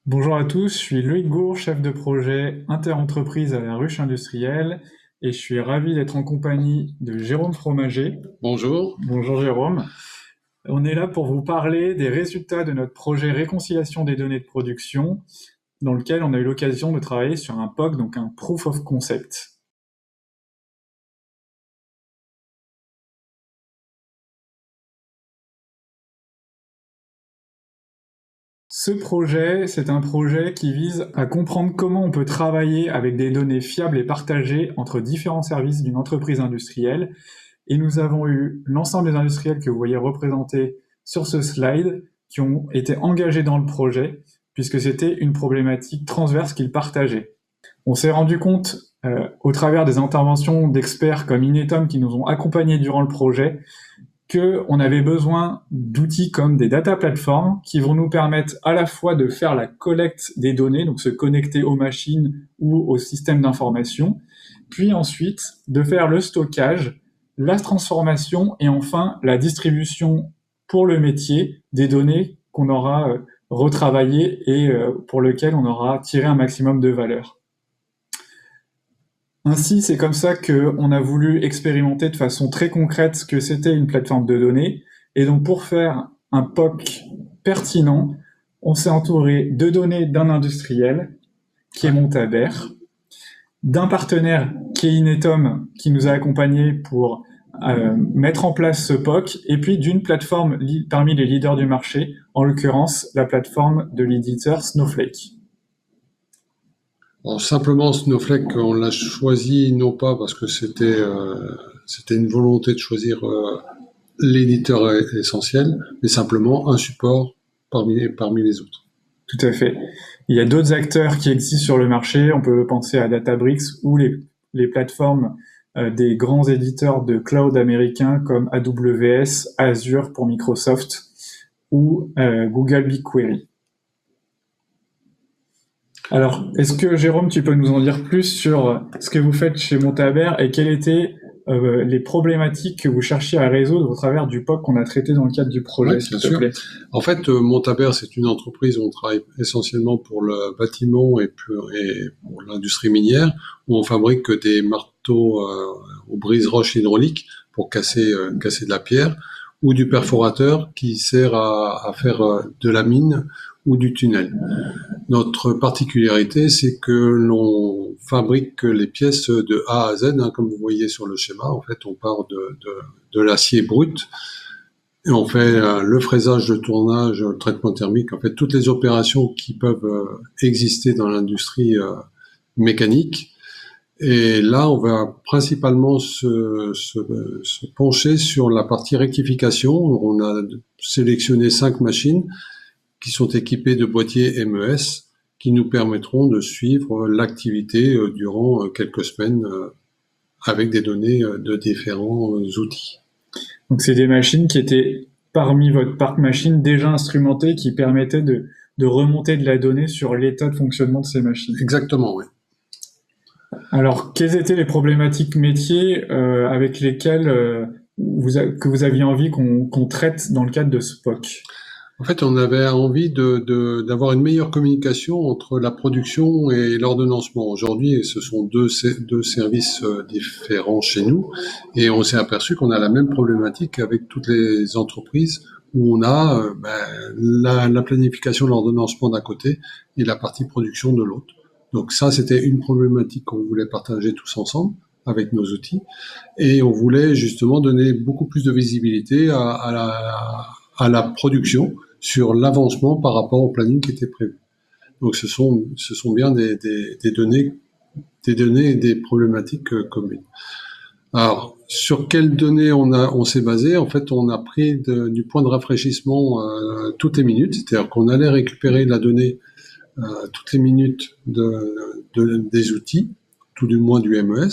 Bonjour à tous, je suis Loïc Gour, chef de projet interentreprise à la Ruche Industrielle et je suis ravi d'être en compagnie de Jérôme Fromager. Bonjour. Bonjour Jérôme. On est là pour vous parler des résultats de notre projet Réconciliation des données de production dans lequel on a eu l'occasion de travailler sur un POC, donc un Proof of Concept. Ce projet, c'est un projet qui vise à comprendre comment on peut travailler avec des données fiables et partagées entre différents services d'une entreprise industrielle. Et nous avons eu l'ensemble des industriels que vous voyez représentés sur ce slide qui ont été engagés dans le projet, puisque c'était une problématique transverse qu'ils partageaient. On s'est rendu compte, au travers des interventions d'experts comme Inetom qui nous ont accompagnés durant le projet, qu'on avait besoin d'outils comme des data platforms qui vont nous permettre à la fois de faire la collecte des données, donc se connecter aux machines ou aux systèmes d'information, puis ensuite de faire le stockage, la transformation et enfin la distribution pour le métier des données qu'on aura retravaillées et pour lesquelles on aura tiré un maximum de valeur. Ainsi, c'est comme ça qu'on a voulu expérimenter de façon très concrète ce que c'était une plateforme de données. Et donc, pour faire un POC pertinent, on s'est entouré de données d'un industriel, qui est Montaber, d'un partenaire qui est Inetom, qui nous a accompagnés pour mettre en place ce POC, et puis d'une plateforme parmi les leaders du marché, en l'occurrence la plateforme de l'éditeur Snowflake. Alors, simplement, Snowflake, on l'a choisi non pas parce que c'était une volonté de choisir l'éditeur essentiel, mais simplement un support parmi les autres. Tout à fait. Il y a d'autres acteurs qui existent sur le marché. On peut penser à Databricks ou les plateformes des grands éditeurs de cloud américains comme AWS, Azure pour Microsoft ou Google BigQuery. Alors, est-ce que Jérôme, tu peux nous en dire plus sur ce que vous faites chez Montaber et quelles étaient les problématiques que vous cherchiez à résoudre au travers du POC qu'on a traité dans le cadre du projet, s'il te plaît? En fait, Montaber, c'est une entreprise où on travaille essentiellement pour le bâtiment et pour l'industrie minière, où on fabrique des marteaux aux brise-roches hydrauliques pour casser de la pierre, ou du perforateur qui sert à faire de la mine ou du tunnel. Notre particularité, c'est que l'on fabrique les pièces de A à Z, comme vous voyez sur le schéma. En fait, on part de l'acier brut et on fait le fraisage, le tournage, le traitement thermique, en fait, toutes les opérations qui peuvent exister dans l'industrie mécanique. Et là, on va principalement se pencher sur la partie rectification. On a sélectionné 5 machines qui sont équipés de boîtiers MES qui nous permettront de suivre l'activité durant quelques semaines avec des données de différents outils. Donc c'est des machines qui étaient parmi votre parc machine déjà instrumentées qui permettaient de remonter de la donnée sur l'état de fonctionnement de ces machines. Exactement, oui. Alors, quelles étaient les problématiques métiers avec lesquelles que vous aviez envie qu'on traite dans le cadre de ce POC? En fait, on avait envie d'avoir une meilleure communication entre la production et l'ordonnancement. Aujourd'hui, ce sont deux services différents chez nous, et on s'est aperçu qu'on a la même problématique avec toutes les entreprises où on a la planification de l'ordonnancement d'un côté et la partie production de l'autre. Donc ça, c'était une problématique qu'on voulait partager tous ensemble avec nos outils, et on voulait justement donner beaucoup plus de visibilité à la production sur l'avancement par rapport au planning qui était prévu. Donc ce sont bien des données et des problématiques communes. Alors, sur quelles données on s'est basé? En fait, on a pris du point de rafraîchissement toutes les minutes, c'est-à-dire qu'on allait récupérer la donnée toutes les minutes des outils, tout du moins du MES,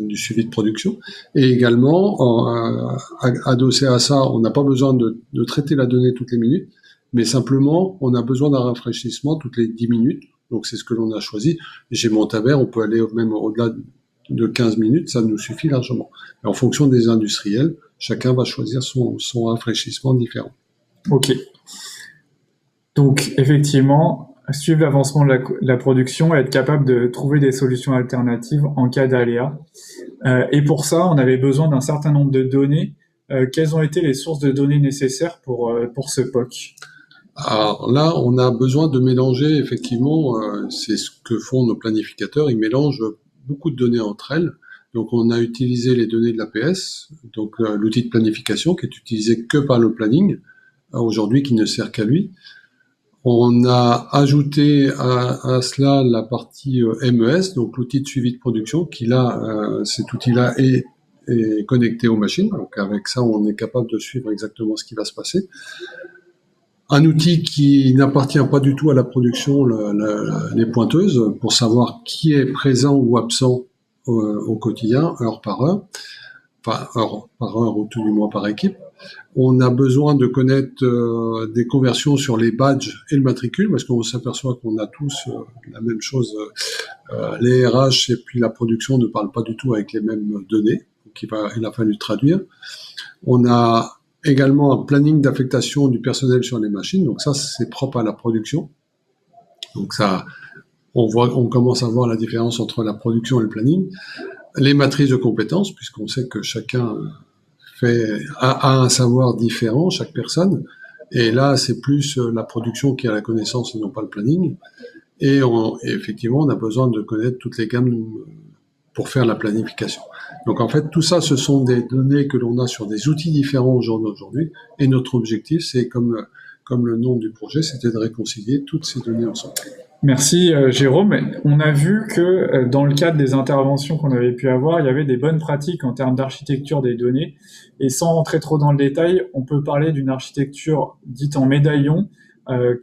du suivi de production, et également, adossé à ça, on n'a pas besoin de traiter la donnée toutes les minutes, mais simplement, on a besoin d'un rafraîchissement toutes les 10 minutes, donc c'est ce que l'on a choisi. Et chez Montaber, on peut aller même au-delà de 15 minutes, ça nous suffit largement. Et en fonction des industriels, chacun va choisir son rafraîchissement différent. Ok. Donc, effectivement, suivre l'avancement de la production et être capable de trouver des solutions alternatives en cas d'aléa. Et pour ça, on avait besoin d'un certain nombre de données. Quelles ont été les sources de données nécessaires pour ce POC? Alors là, on a besoin de mélanger, effectivement, c'est ce que font nos planificateurs, ils mélangent beaucoup de données entre elles. Donc on a utilisé les données de l'APS, donc l'outil de planification qui est utilisé que par le planning, aujourd'hui qui ne sert qu'à lui. On a ajouté à cela la partie MES, donc l'outil de suivi de production, qui là, cet outil-là est connecté aux machines. Donc avec ça, on est capable de suivre exactement ce qui va se passer. Un outil qui n'appartient pas du tout à la production, les pointeuses, pour savoir qui est présent ou absent au quotidien, heure par heure, enfin heure par heure ou tout du moins par équipe. On a besoin de connaître des conversions sur les badges et le matricule, parce qu'on s'aperçoit qu'on a tous la même chose. Les RH et puis la production ne parlent pas du tout avec les mêmes données, donc il a fallu traduire. On a également un planning d'affectation du personnel sur les machines, donc ça c'est propre à la production. Donc ça, on commence à voir la différence entre la production et le planning. Les matrices de compétences, puisqu'on sait que chacun a un savoir différent, chaque personne, et là c'est plus la production qui a la connaissance et non pas le planning. Et effectivement, on a besoin de connaître toutes les gammes pour faire la planification. Donc en fait, tout ça, ce sont des données que l'on a sur des outils différents aujourd'hui. Et notre objectif, c'est comme le nom du projet, c'était de réconcilier toutes ces données ensemble. Merci Jérôme. On a vu que dans le cadre des interventions qu'on avait pu avoir, il y avait des bonnes pratiques en termes d'architecture des données. Et sans rentrer trop dans le détail, on peut parler d'une architecture dite en médaillon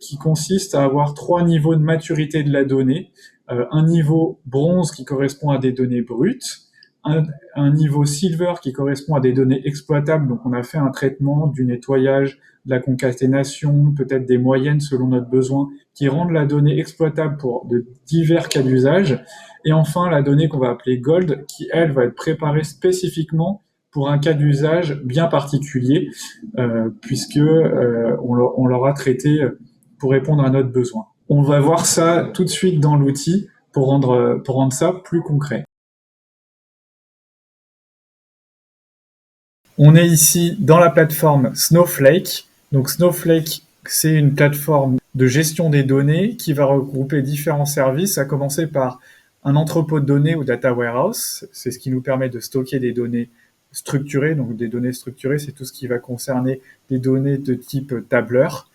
qui consiste à avoir 3 niveaux de maturité de la donnée. Un niveau bronze qui correspond à des données brutes, un niveau silver qui correspond à des données exploitables. Donc on a fait un traitement, du nettoyage, de la concaténation, peut-être des moyennes selon notre besoin, qui rendent la donnée exploitable pour de divers cas d'usage. Et enfin, la donnée qu'on va appeler Gold, qui, elle, va être préparée spécifiquement pour un cas d'usage bien particulier, puisque on l'aura traité pour répondre à notre besoin. On va voir ça tout de suite dans l'outil pour rendre ça plus concret. On est ici dans la plateforme Snowflake. Donc Snowflake, c'est une plateforme de gestion des données qui va regrouper différents services, à commencer par un entrepôt de données ou data warehouse. C'est ce qui nous permet de stocker des données structurées. Donc des données structurées, c'est tout ce qui va concerner des données de type tableur,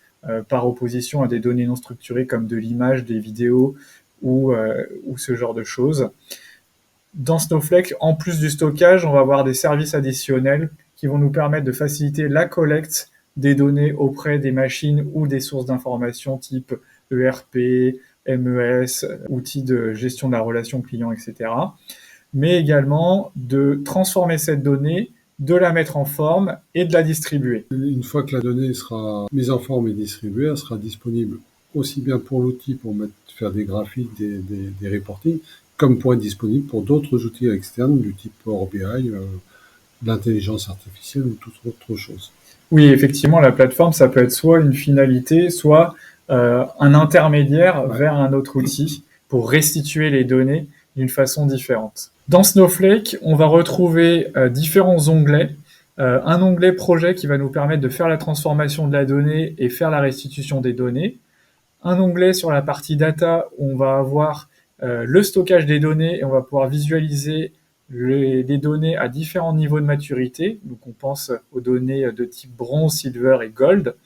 par opposition à des données non structurées comme de l'image, des vidéos ou ce genre de choses. Dans Snowflake, en plus du stockage, on va avoir des services additionnels qui vont nous permettre de faciliter la collecte des données auprès des machines ou des sources d'informations type ERP, MES, outils de gestion de la relation client, etc. Mais également de transformer cette donnée, de la mettre en forme et de la distribuer. Une fois que la donnée sera mise en forme et distribuée, elle sera disponible aussi bien pour l'outil pour faire des graphiques, des reporting, comme pour être disponible pour d'autres outils externes du type Power BI, l'intelligence artificielle ou toute autre chose. Oui, effectivement, la plateforme, ça peut être soit une finalité, soit un intermédiaire vers un autre outil pour restituer les données d'une façon différente. Dans Snowflake, on va retrouver différents onglets. Un onglet projet qui va nous permettre de faire la transformation de la donnée et faire la restitution des données. Un onglet sur la partie data où on va avoir le stockage des données et on va pouvoir visualiser les données à différents niveaux de maturité. Donc on pense aux données de type bronze, silver et gold.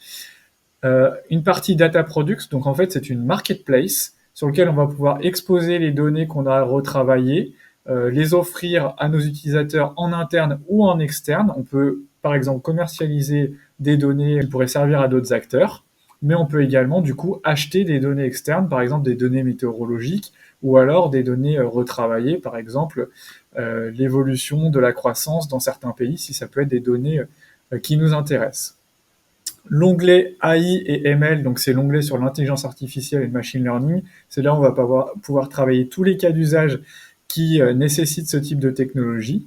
Une partie data products, donc en fait c'est une marketplace sur laquelle on va pouvoir exposer les données qu'on a retravaillées, les offrir à nos utilisateurs en interne ou en externe. On peut par exemple commercialiser des données qui pourraient servir à d'autres acteurs, mais on peut également du coup acheter des données externes, par exemple des données météorologiques ou alors des données retravaillées, par exemple l'évolution de la croissance dans certains pays, si ça peut être des données qui nous intéressent. L'onglet AI et ML, donc c'est l'onglet sur l'intelligence artificielle et le machine learning. C'est là où on va pouvoir travailler tous les cas d'usage qui nécessitent ce type de technologie.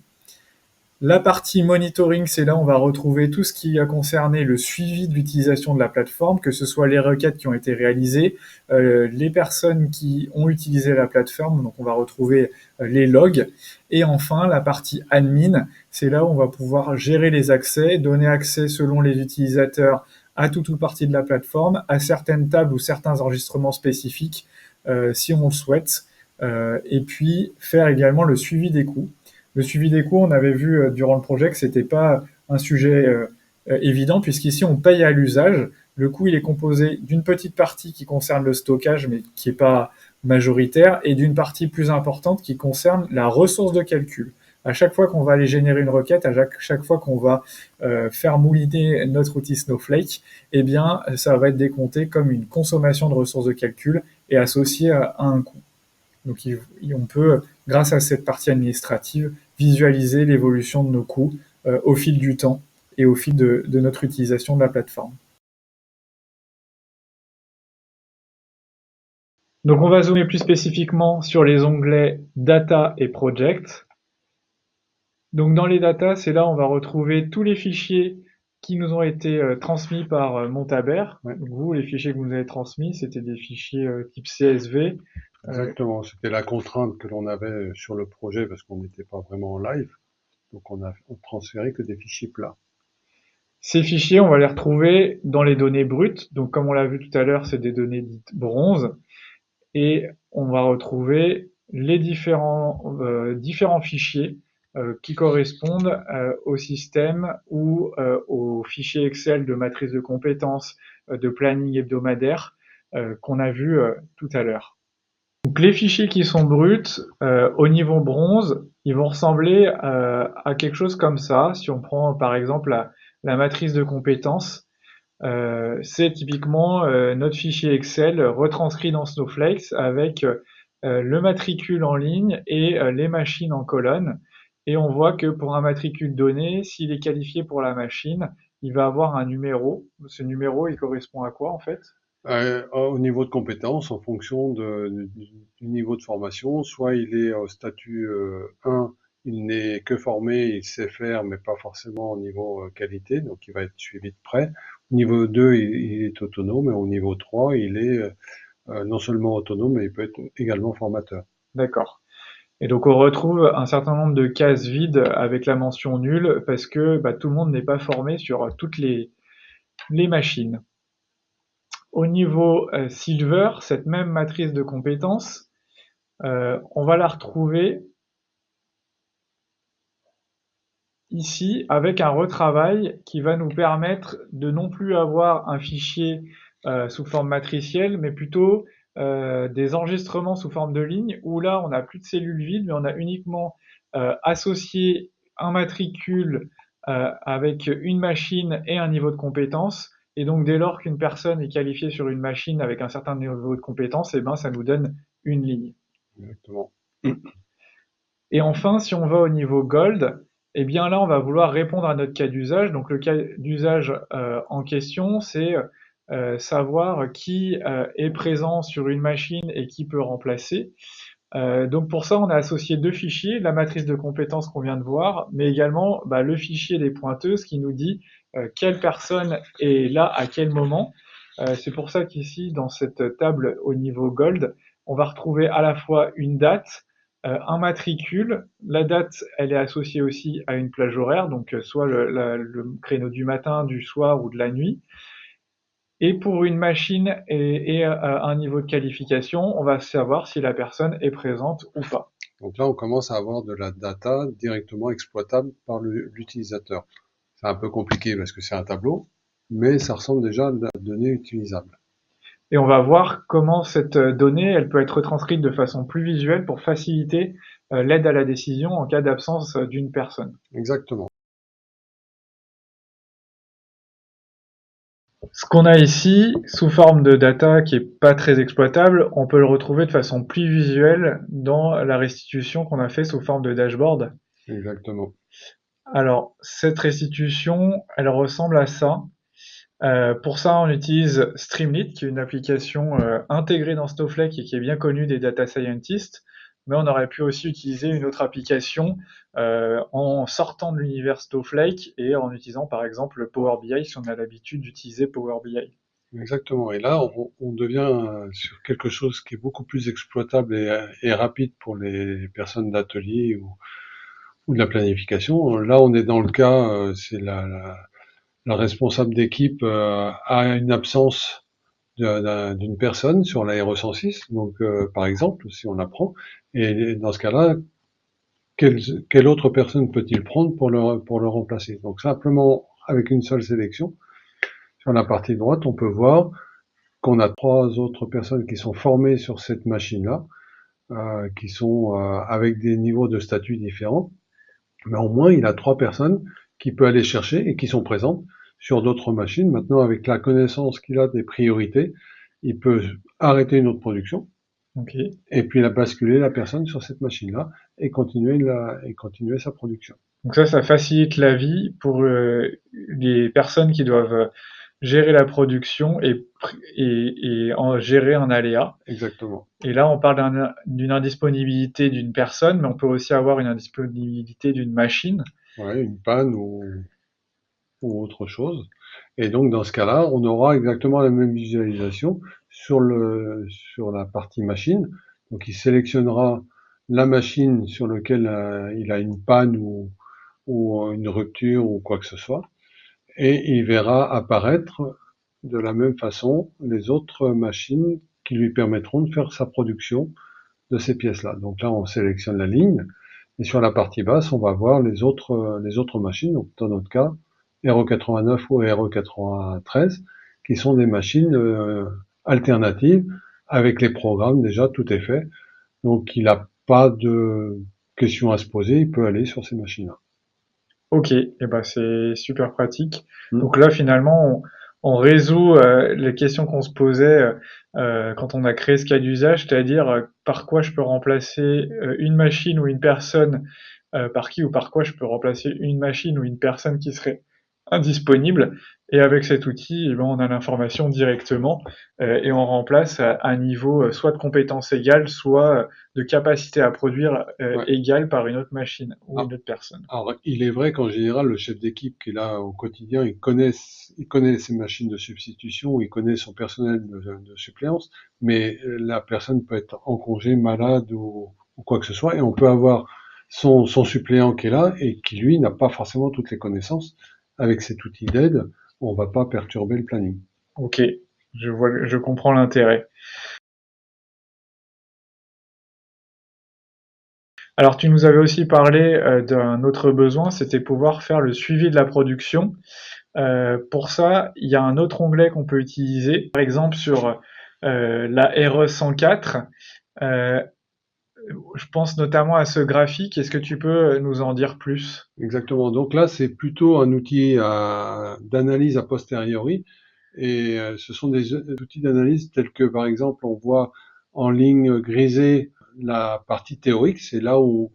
La partie monitoring, c'est là où on va retrouver tout ce qui a concerné le suivi de l'utilisation de la plateforme, que ce soit les requêtes qui ont été réalisées, les personnes qui ont utilisé la plateforme, donc on va retrouver les logs. Et enfin, la partie admin, c'est là où on va pouvoir gérer les accès, donner accès selon les utilisateurs à toute ou partie de la plateforme, à certaines tables ou certains enregistrements spécifiques, si on le souhaite, et puis faire également le suivi des coûts. Le suivi des coûts, on avait vu durant le projet que c'était pas un sujet évident, puisqu'ici on paye à l'usage. Le coût, il est composé d'une petite partie qui concerne le stockage, mais qui n'est pas majoritaire, et d'une partie plus importante qui concerne la ressource de calcul. À chaque fois qu'on va aller générer une requête, à chaque fois qu'on va faire mouliner notre outil Snowflake, eh bien, ça va être décompté comme une consommation de ressources de calcul et associé à un coût. Donc, on peut, grâce à cette partie administrative, visualiser l'évolution de nos coûts au fil du temps et au fil de notre utilisation de la plateforme. Donc, on va zoomer plus spécifiquement sur les onglets Data et Project. Donc, dans les data, c'est là où on va retrouver tous les fichiers qui nous ont été transmis par Montabert. Ouais. Donc, vous, les fichiers que vous nous avez transmis, c'était des fichiers type CSV. Exactement, c'était la contrainte que l'on avait sur le projet parce qu'on n'était pas vraiment en live. Donc on a transféré que des fichiers plats. Ces fichiers, on va les retrouver dans les données brutes. Donc, comme on l'a vu tout à l'heure, c'est des données dites bronze. Et on va retrouver les différents fichiers qui correspondent au système ou aux fichiers Excel de matrice de compétences, de planning hebdomadaire qu'on a vu tout à l'heure. Donc, les fichiers qui sont bruts, au niveau bronze, ils vont ressembler à quelque chose comme ça. Si on prend par exemple la matrice de compétences, c'est typiquement notre fichier Excel retranscrit dans Snowflake avec le matricule en ligne et les machines en colonne. Et on voit que pour un matricule donné, s'il est qualifié pour la machine, il va avoir un numéro. Ce numéro, il correspond à quoi en fait? Au niveau de compétences, en fonction du niveau de formation, soit il est au statut 1, il n'est que formé, il sait faire, mais pas forcément au niveau qualité, donc il va être suivi de près. Au niveau 2, il est autonome, et au niveau 3, il est non seulement autonome, mais il peut être également formateur. D'accord. Et donc on retrouve un certain nombre de cases vides avec la mention nulle parce que tout le monde n'est pas formé sur toutes les machines. Au niveau Silver, cette même matrice de compétences, on va la retrouver ici avec un retravail qui va nous permettre de non plus avoir un fichier sous forme matricielle, mais plutôt des enregistrements sous forme de ligne, où là on n'a plus de cellules vides, mais on a uniquement associé un matricule avec une machine et un niveau de compétence. Et donc dès lors qu'une personne est qualifiée sur une machine avec un certain niveau de compétence, eh ben, ça nous donne une ligne. Exactement. Et enfin, si on va au niveau Gold, eh bien là, on va vouloir répondre à notre cas d'usage. Donc le cas d'usage en question, c'est savoir qui est présent sur une machine et qui peut remplacer. Donc pour ça, on a associé deux fichiers, la matrice de compétences qu'on vient de voir, mais également le fichier des pointeuses qui nous dit quelle personne est là à quel moment. C'est pour ça qu'ici, dans cette table au niveau Gold, on va retrouver à la fois une date, un matricule. La date, elle est associée aussi à une plage horaire, donc soit le créneau du matin, du soir ou de la nuit. Et pour une machine et un niveau de qualification, on va savoir si la personne est présente ou pas. Donc là, on commence à avoir de la data directement exploitable par l'utilisateur. C'est un peu compliqué parce que c'est un tableau, mais ça ressemble déjà à de la donnée utilisable. Et on va voir comment cette donnée, elle peut être retranscrite de façon plus visuelle pour faciliter l'aide à la décision en cas d'absence d'une personne. Exactement. Ce qu'on a ici, sous forme de data qui est pas très exploitable, on peut le retrouver de façon plus visuelle dans la restitution qu'on a fait sous forme de dashboard. Exactement. Alors, cette restitution, elle ressemble à ça. Pour ça, on utilise Streamlit, qui est une application intégrée dans Snowflake et qui est bien connue des data scientists. mais on aurait pu aussi utiliser une autre application en sortant de l'univers Snowflake et en utilisant par exemple le Power BI si on a l'habitude d'utiliser Power BI. Exactement. Et là, on devient sur quelque chose qui est beaucoup plus exploitable et rapide pour les personnes d'atelier ou de la planification. Là, on est dans le cas, c'est la responsable d'équipe a une absence d'une personne sur la RE106, donc par exemple, si on la prend, et dans ce cas-là, quelle autre personne peut-il prendre pour le remplacer? Donc simplement, avec une seule sélection, sur la partie droite, on peut voir qu'on a 3 autres personnes qui sont formées sur cette machine-là, qui sont avec des niveaux de statut différents, mais au moins il a 3 personnes qu'il peut aller chercher et qui sont présentes sur d'autres machines. Maintenant, avec la connaissance qu'il a des priorités, il peut arrêter une autre production Okay. et puis la basculer la personne sur cette machine-là et continuer sa production. Donc ça facilite la vie pour les personnes qui doivent gérer la production et gérer un aléa. Exactement. Et là, on parle d'une indisponibilité d'une personne, mais on peut aussi avoir une indisponibilité d'une machine. Ouais, une panne ou autre chose. Et donc, dans ce cas-là, on aura exactement la même visualisation sur la partie machine. Donc, il sélectionnera la machine sur laquelle il a une panne ou une rupture ou quoi que ce soit. Et il verra apparaître de la même façon les autres machines qui lui permettront de faire sa production de ces pièces-là. Donc là, on sélectionne la ligne. Et sur la partie basse, on va voir les autres machines. Donc, dans notre cas, RE89 ou RE93, qui sont des machines alternatives avec les programmes déjà, tout est fait. Donc il n'a pas de questions à se poser, il peut aller sur ces machines-là. Ok, et ben c'est super pratique. Mm. Donc là, finalement, on résout les questions qu'on se posait quand on a créé ce cas d'usage, c'est-à-dire par quoi je peux remplacer une machine ou une personne, par qui ou par quoi je peux remplacer une machine ou une personne qui serait indisponible. Et avec cet outil, eh ben, on a l'information directement et on remplace à un niveau soit de compétence égale, soit de capacité à produire Ouais. égale par une autre machine ou Ah, une autre personne. alors, il est vrai qu'en général, le chef d'équipe qui est là au quotidien, il connaît ses machines de substitution, il connaît son personnel de suppléance, mais la personne peut être en congé, malade ou quoi que ce soit, et on peut avoir son suppléant qui est là et qui, lui, n'a pas forcément toutes les connaissances. Avec cet outil d'aide, on va pas perturber le planning. Ok, je comprends l'intérêt. Alors, tu nous avais aussi parlé d'un autre besoin, c'était pouvoir faire le suivi de la production. Pour ça, il y a un autre onglet qu'on peut utiliser. Par exemple, sur la RE 104, euh, je pense notamment à ce graphique. Est-ce que tu peux nous en dire plus? Exactement. Donc là, c'est plutôt un outil d'analyse a posteriori. Et ce sont des outils d'analyse tels que, par exemple, on voit en ligne grisée la partie théorique, c'est là où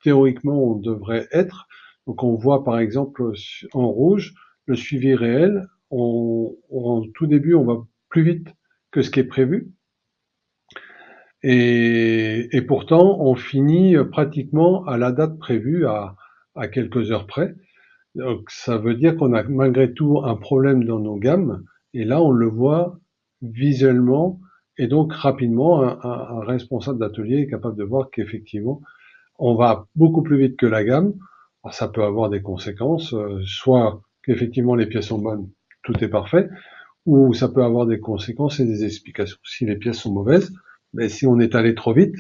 théoriquement on devrait être. Donc on voit par exemple en rouge le suivi réel. En tout début, on va plus vite que ce qui est prévu. Et pourtant, on finit pratiquement à la date prévue, à quelques heures près. Donc ça veut dire qu'on a malgré tout un problème dans nos gammes, et là on le voit visuellement, et donc rapidement un responsable d'atelier est capable de voir qu'effectivement on va beaucoup plus vite que la gamme. Alors, ça peut avoir des conséquences, soit qu'effectivement les pièces sont bonnes, tout est parfait, ou ça peut avoir des conséquences et des explications. Si les pièces sont mauvaises, mais si on est allé trop vite,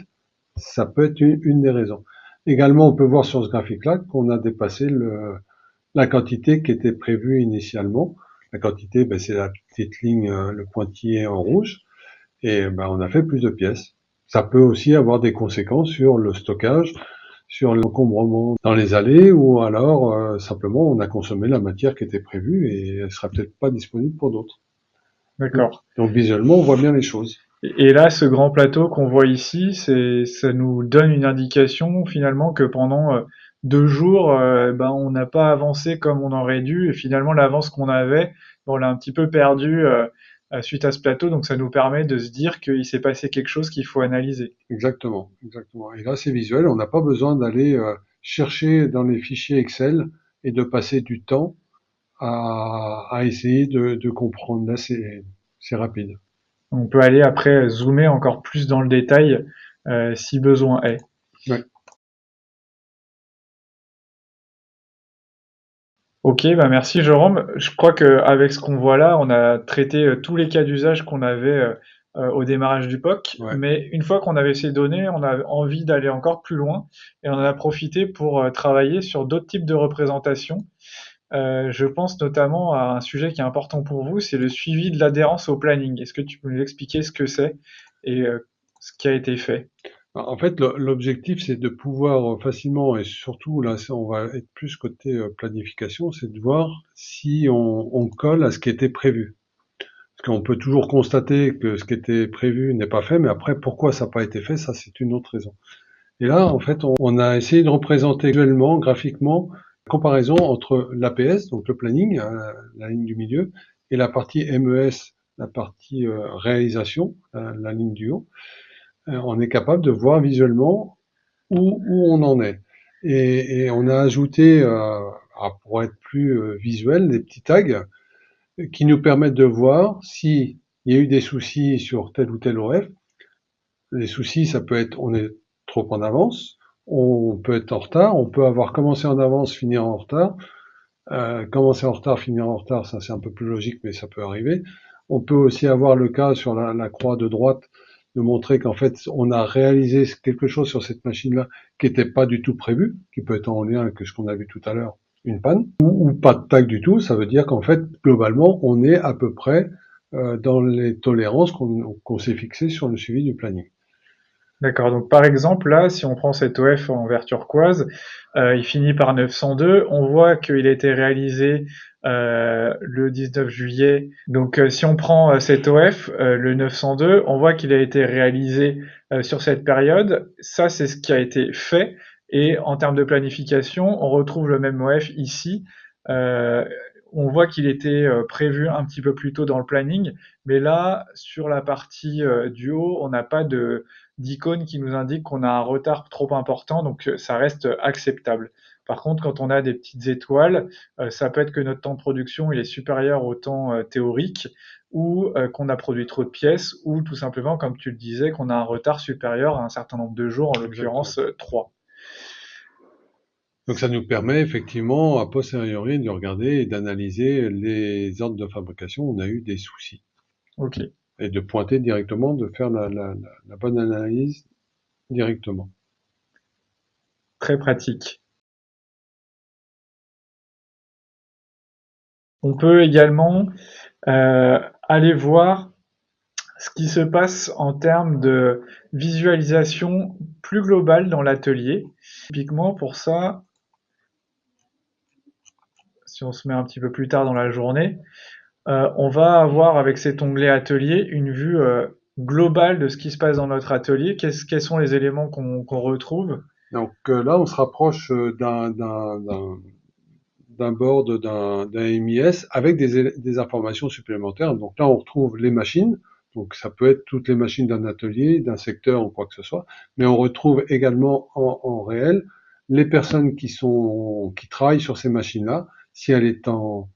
ça peut être une des raisons. Également, on peut voir sur ce graphique-là qu'on a dépassé la quantité qui était prévue initialement. La quantité, ben, c'est la petite ligne, le pointillé en rouge, et ben, on a fait plus de pièces. Ça peut aussi avoir des conséquences sur le stockage, sur l'encombrement dans les allées, ou alors simplement on a consommé la matière qui était prévue et elle sera peut-être pas disponible pour d'autres. D'accord. Donc visuellement, on voit bien les choses. Et là, ce grand plateau qu'on voit ici, ça nous donne une indication finalement que pendant 2 jours, ben, on n'a pas avancé comme on aurait dû, et finalement l'avance qu'on avait, ben, on l'a un petit peu perdu suite à ce plateau, donc ça nous permet de se dire qu'il s'est passé quelque chose qu'il faut analyser. Exactement, exactement. Et là, c'est visuel. On n'a pas besoin d'aller chercher dans les fichiers Excel et de passer du temps à essayer de comprendre. Là, c'est rapide. On peut aller après zoomer encore plus dans le détail si besoin est. Ouais. Ok, bah merci Jérôme. Je crois qu'avec ce qu'on voit là, on a traité tous les cas d'usage qu'on avait au démarrage du POC. Ouais. Mais une fois qu'on avait ces données, on a envie d'aller encore plus loin et on en a profité pour travailler sur d'autres types de représentations. Je pense notamment à un sujet qui est important pour vous, c'est le suivi de l'adhérence au planning. Est-ce que tu peux nous expliquer ce que c'est et ce qui a été fait? En fait, l'objectif, c'est de pouvoir facilement, et surtout là, on va être plus côté planification, c'est de voir si on colle à ce qui était prévu. Parce qu'on peut toujours constater que ce qui était prévu n'est pas fait, mais après, pourquoi ça n'a pas été fait, ça, c'est une autre raison. Et là, en fait, on a essayé de représenter visuellement, graphiquement, la comparaison entre l'APS, donc le planning, la ligne du milieu, et la partie MES, la partie réalisation, la ligne du haut. On est capable de voir visuellement où on en est. Et on a ajouté, pour être plus visuel, des petits tags qui nous permettent de voir s'il y a eu des soucis sur tel ou tel OF. Les soucis, ça peut être on est trop en avance, on peut être en retard, on peut avoir commencé en avance, finir en retard. Commencer en retard, finir en retard, ça c'est un peu plus logique, mais ça peut arriver. On peut aussi avoir le cas sur la croix de droite de montrer qu'en fait on a réalisé quelque chose sur cette machine-là qui n'était pas du tout prévu, qui peut être en lien avec ce qu'on a vu tout à l'heure, une panne, ou pas de tag du tout. Ça veut dire qu'en fait globalement on est à peu près dans les tolérances qu'on s'est fixées sur le suivi du planning. D'accord, donc par exemple, là, si on prend cet OF en vert turquoise, il finit par 902, on voit qu'il a été réalisé le 19 juillet. Donc si on prend cet OF, le 902, on voit qu'il a été réalisé sur cette période. Ça, c'est ce qui a été fait. Et en termes de planification, on retrouve le même OF ici. Euh, on voit qu'il était prévu un petit peu plus tôt dans le planning, mais là, sur la partie du haut, on n'a pas d'icône qui nous indique qu'on a un retard trop important, donc ça reste acceptable. Par contre, quand on a des petites étoiles, ça peut être que notre temps de production il est supérieur au temps théorique, ou qu'on a produit trop de pièces, ou tout simplement, comme tu le disais, qu'on a un retard supérieur à un certain nombre de jours, en l'occurrence 3. Donc ça nous permet effectivement, a posteriori, de regarder et d'analyser les ordres de fabrication où on a eu des soucis. Ok, Et de pointer directement, de faire la bonne analyse directement. très pratique. On peut également aller voir ce qui se passe en termes de visualisation plus globale dans l'atelier. Typiquement, pour ça, si on se met un petit peu plus tard dans la journée, on va avoir avec cet onglet atelier une vue globale de ce qui se passe dans notre atelier. Quels sont les éléments qu'on retrouve? Donc là, on se rapproche d'un board, d'un MIS avec des informations supplémentaires. Donc là, on retrouve les machines. Donc ça peut être toutes les machines d'un atelier, d'un secteur ou quoi que ce soit. Mais on retrouve également en réel les personnes qui travaillent sur ces machines-là, si elle est en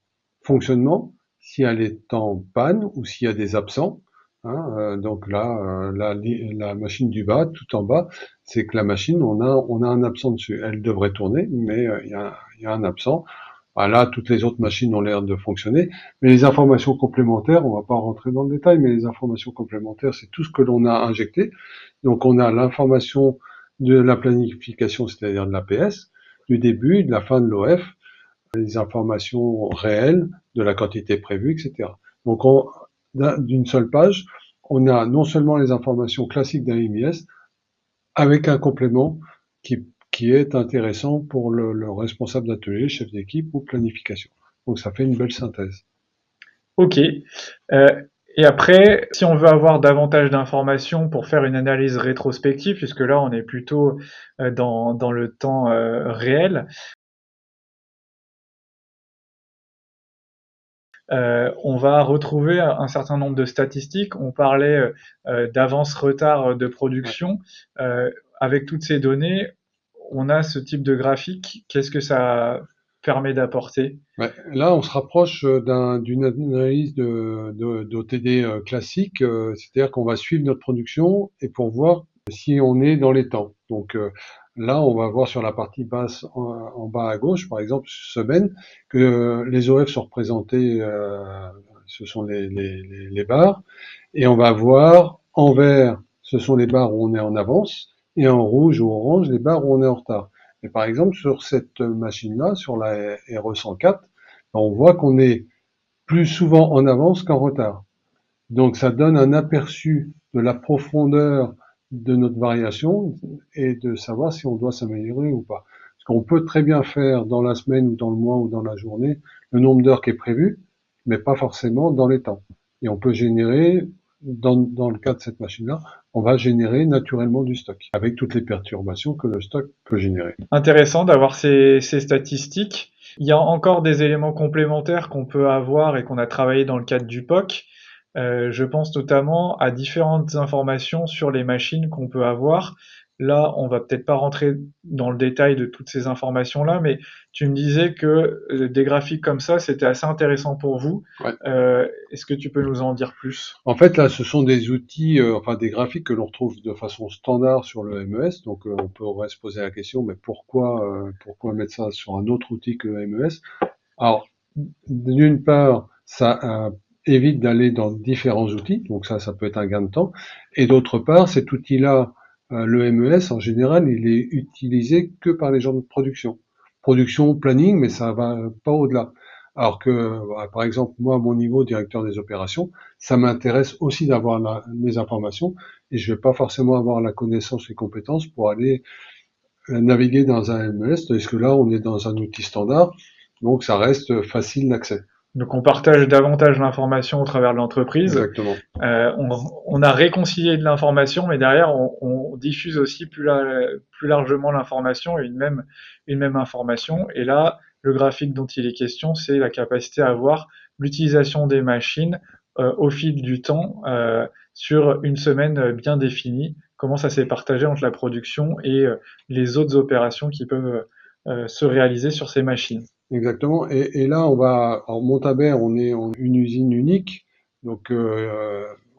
fonctionnement, si elle est en panne ou s'il y a des absents. Hein, donc là, la machine du bas, tout en bas, c'est que la machine, on a un absent dessus. Elle devrait tourner, mais il y a un absent. Ah, là, toutes les autres machines ont l'air de fonctionner. Mais les informations complémentaires, on va pas rentrer dans le détail, mais les informations complémentaires, c'est tout ce que l'on a injecté. Donc, on a l'information de la planification, c'est-à-dire de l'APS, du début, de la fin de l'OF, les informations réelles de la quantité prévue, etc. Donc, d'une seule page, on a non seulement les informations classiques d'un MIS, avec un complément qui est intéressant pour le responsable d'atelier, chef d'équipe ou planification. Donc ça fait une belle synthèse. Ok. Et après, si on veut avoir davantage d'informations pour faire une analyse rétrospective, puisque là on est plutôt dans le temps réel, on va retrouver un certain nombre de statistiques. On parlait d'avance-retard de production. Avec toutes ces données, on a ce type de graphique. Qu'est-ce que ça permet d'apporter? Ouais, là, on se rapproche d'une analyse d'OTD classique, c'est-à-dire qu'on va suivre notre production et pour voir si on est dans les temps. Donc là, on va voir sur la partie basse en bas à gauche, par exemple, semaine, que les OF sont représentés, ce sont les barres, et on va voir en vert, ce sont les barres où on est en avance, et en rouge ou orange, les barres où on est en retard. Et par exemple, sur cette machine-là, sur la RE104, on voit qu'on est plus souvent en avance qu'en retard. Donc ça donne un aperçu de la profondeur de notre variation et de savoir si on doit s'améliorer ou pas. Parce qu'on peut très bien faire dans la semaine ou dans le mois ou dans la journée le nombre d'heures qui est prévu, mais pas forcément dans les temps. Et on peut générer, dans le cas de cette machine-là, on va générer naturellement du stock, avec toutes les perturbations que le stock peut générer. Intéressant d'avoir ces statistiques. Il y a encore des éléments complémentaires qu'on peut avoir et qu'on a travaillé dans le cadre du POC. Je pense notamment à différentes informations sur les machines qu'on peut avoir. Là, on va peut-être pas rentrer dans le détail de toutes ces informations-là, mais tu me disais que des graphiques comme ça, c'était assez intéressant pour vous. Ouais. Est-ce que tu peux nous en dire plus? En fait, là, ce sont des outils, enfin des graphiques que l'on retrouve de façon standard sur le MES. Donc, on pourrait se poser la question, mais pourquoi mettre ça sur un autre outil que le MES? Alors, d'une part, ça évite d'aller dans différents outils, donc ça peut être un gain de temps. Et d'autre part, cet outil-là, le MES, en général, il est utilisé que par les gens de production. Production, planning, mais ça va pas au-delà. Alors que, par exemple, moi, à mon niveau, directeur des opérations, ça m'intéresse aussi d'avoir les informations et je vais pas forcément avoir la connaissance et compétences pour aller naviguer dans un MES, parce que là, on est dans un outil standard, donc ça reste facile d'accès. Donc on partage davantage l'information au travers de l'entreprise. Exactement. On a réconcilié de l'information, mais derrière on diffuse aussi plus largement l'information et une même information. Et là, le graphique dont il est question, c'est la capacité à voir l'utilisation des machines au fil du temps sur une semaine bien définie. Comment ça s'est partagé entre la production et les autres opérations qui peuvent se réaliser sur ces machines. Exactement. Et là, en Montabert, on est en une usine unique, donc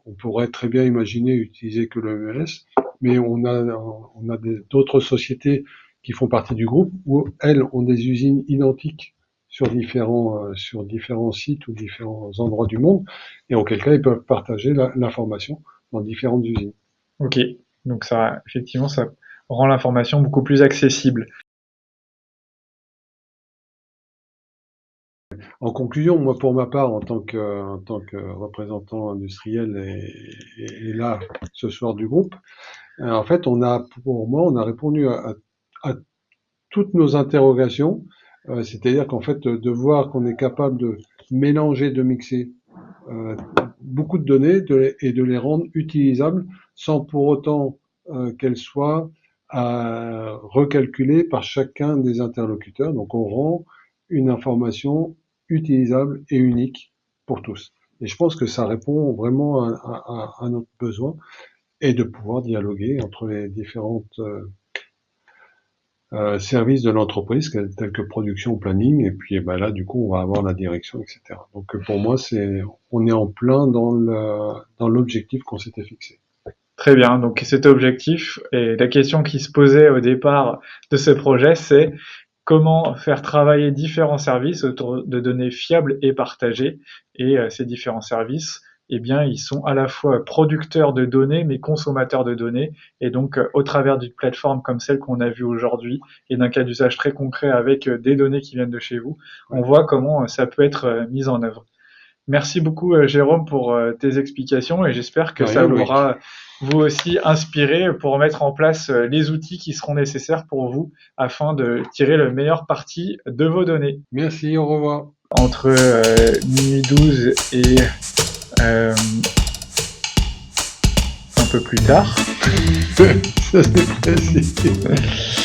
on pourrait très bien imaginer utiliser que le MES, mais on a d'autres sociétés qui font partie du groupe où elles ont des usines identiques sur différents sites ou différents endroits du monde, et auquel cas ils peuvent partager l'information dans différentes usines. Ok, donc ça, effectivement, ça rend l'information beaucoup plus accessible. En conclusion, moi pour ma part, en tant que représentant industriel et là ce soir du groupe, en fait on a répondu à toutes nos interrogations, c'est-à-dire qu'en fait de voir qu'on est capable de mélanger, de mixer beaucoup de données et de les rendre utilisables sans pour autant qu'elles soient recalculées par chacun des interlocuteurs. Donc on rend une information utilisable et unique pour tous. Et je pense que ça répond vraiment à notre besoin et de pouvoir dialoguer entre les différentes services de l'entreprise, tels que production, planning, et puis là du coup on va avoir la direction, etc. Donc pour moi on est en plein dans l'objectif qu'on s'était fixé. Très bien, donc cet objectif et la question qui se posait au départ de ce projet, c'est comment faire travailler différents services autour de données fiables et partagées. Et ces différents services, eh bien, ils sont à la fois producteurs de données, mais consommateurs de données. Et donc, au travers d'une plateforme comme celle qu'on a vue aujourd'hui, et d'un cas d'usage très concret avec des données qui viennent de chez vous, on voit comment ça peut être mis en œuvre. Merci beaucoup, Jérôme, pour tes explications, et j'espère que ça vous aura vous aussi inspiré pour mettre en place les outils qui seront nécessaires pour vous afin de tirer le meilleur parti de vos données. Merci, au revoir. Entre minuit 12 et un peu plus tard. Ça c'est précis.